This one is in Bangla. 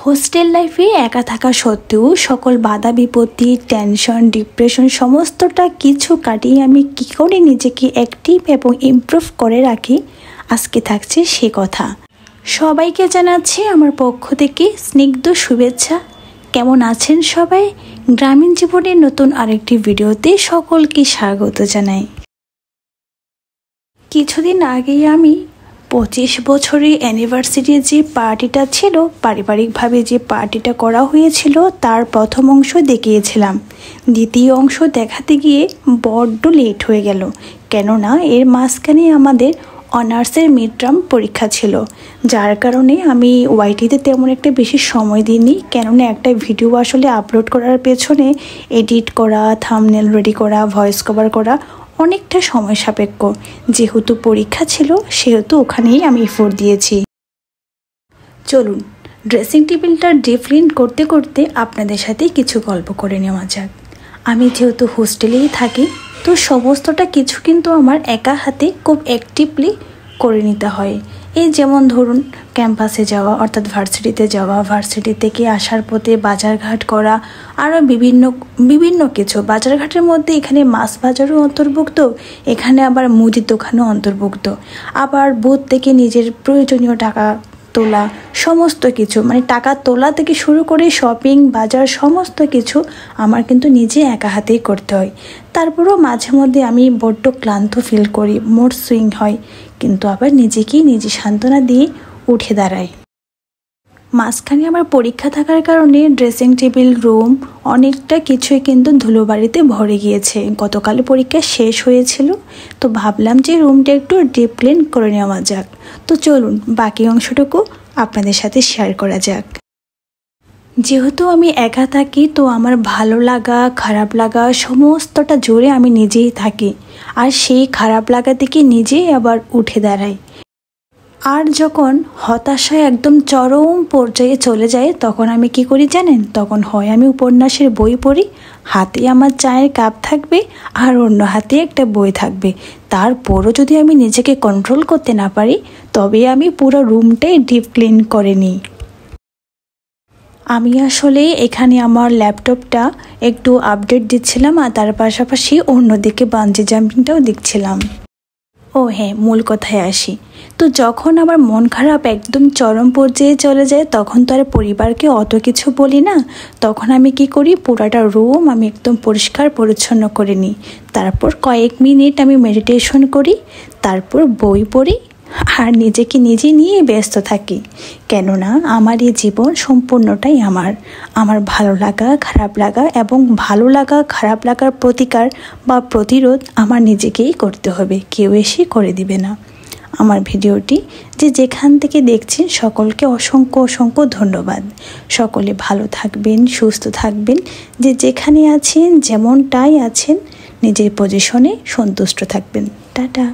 হোস্টেল লাইফে একা থাকা সত্ত্বেও সকল বাধা বিপত্তি, টেনশন, ডিপ্রেশন সমস্তটা কিছু কাটিয়ে আমি কী করে নিজেকে অ্যাক্টিভ এবং ইমপ্রুভ করে রাখি, আজকে থাকছে সে কথা। সবাইকে জানাচ্ছি আমার পক্ষ থেকে স্নিগ্ধ শুভেচ্ছা। কেমন আছেন সবাই? গ্রামীণ জীবনের নতুন আরেকটি ভিডিওতে সকলকে স্বাগত জানাই। কিছুদিন আগেই আমি 25 বছরের অ্যানিভার্সারির যে পার্টিটা ছিল, পারিবারিকভাবে যে পার্টিটা করা হয়েছিল তার প্রথম অংশ দেখিয়েছিলাম। দ্বিতীয় অংশ দেখাতে গিয়ে বড্ড লেট হয়ে গেল, কেননা এর মাঝখানে আমাদের অনার্সের মিড টার্ম পরীক্ষা ছিল, যার কারণে আমি ওয়াইটিতে তেমন একটা বেশি সময় দিইনি। কেননা একটা ভিডিও আসলে আপলোড করার পেছনে এডিট করা, থাম্বনেল রেডি করা, ভয়েস কভার করা অনেকটা সময় সাপেক্ষ। যেহেতু পরীক্ষা ছিল সেহেতু ওখানেই আমি এফোর্ট দিয়েছি। চলুন ড্রেসিং টেবিলটা ডিপ ক্লিন করতে করতে আপনাদের সাথে কিছু গল্প করে নেওয়া যাক। আমি যেহেতু হোস্টেলেই থাকি, তো সমস্তটা কিছু কিন্তু আমার একা হাতে খুব অ্যাক্টিভলি করে নিতে হয়। এই যেমন ধরুন ক্যাম্পাসে যাওয়া, অর্থাৎ ভার্সিটিতে যাওয়া, ভার্সিটি থেকে আসার পথে বাজারঘাট করা, আরও বিভিন্ন কিছু। বাজারঘাটের মধ্যে এখানে মাছ বাজারও অন্তর্ভুক্ত, এখানে আবার মুদির দোকানও অন্তর্ভুক্ত, আবার বুথ থেকে নিজের প্রয়োজনীয় টাকা তোলা, সমস্ত কিছু মানে টাকা তোলা থেকে শুরু করে শপিং, বাজার সমস্ত কিছু আমার কিন্তু নিজে একা হাতেই করতে হয়। তারপরেও মাঝে মধ্যে আমি বড্ড ক্লান্ত ফিল করি, মুড সুইং হয়, কিন্তু আবার নিজেকেই নিজে সান্ত্বনা দিয়ে উঠে দাঁড়াই। মাঝখানে আমার পরীক্ষা থাকার কারণে ড্রেসিং টেবিল, রুম অনেকটা কিছুই কিন্তু ধুলোবাড়িতে ভরে গিয়েছে। গতকাল পরীক্ষা শেষ হয়েছিল, তো ভাবলাম যে রুমটা একটু ডিপ ক্লিন করে নেওয়া যাক। তো চলুন বাকি অংশটুকু আপনাদের সাথে শেয়ার করা যাক। যেহেতু আমি একা থাকি, তো আমার ভালো লাগা খারাপ লাগা সমস্তটা জুড়ে আমি নিজেই থাকি, আর সেই খারাপ লাগা থেকে নিজেই আবার উঠে দাঁড়াই। আর যখন হতাশায় একদম চরম পর্যায়ে চলে যায়, তখন আমি কি করি জানেন? তখন হয় আমি উপন্যাসের বই পড়ি, হাতে আমার চায়ের কাপ থাকবে আর অন্য হাতে একটা বই থাকবে। তারপরও যদি আমি নিজেকে কন্ট্রোল করতে না পারি, তবে আমি পুরো রুমটাই ডিপ ক্লিন করে নিই। আমি আসলে এখানে আমার ল্যাপটপটা একটু আপডেট দিচ্ছিলাম, আর তার পাশাপাশি অন্যদিকে বাঞ্জি জাম্পিংটাও দেখছিলাম। ও হ্যাঁ, মূল কথায় আসি। তো যখন আমার মন খারাপ একদম চরম পর্যায়ে চলে যায়, তখন তো আর পরিবারকে অত কিছু বলি না। তখন আমি কি করি, পুরাটা রুম আমি একদম পরিষ্কার পরিচ্ছন্ন করে নিই। তারপর কয়েক মিনিট আমি মেডিটেশন করি, তারপর বই পড়ি আর নিজেকে নিজে নিয়ে ব্যস্ত থাকি। কেননা আমার এই জীবন সম্পূর্ণটাই আমার ভালো লাগা খারাপ লাগা, এবং ভালো লাগা খারাপ লাগার প্রতিকার বা প্রতিরোধ আমার নিজেকেই করতে হবে, কেউ এসে করে দিবে না। আমার ভিডিওটি যেখান থেকে দেখছেন সকলকে অসংখ্য ধন্যবাদ। সকলে ভালো থাকবেন, সুস্থ থাকবেন, যেখানে আছেন যেমনটাই আছেন নিজের পজিশনে সন্তুষ্ট থাকবেন। টাটা।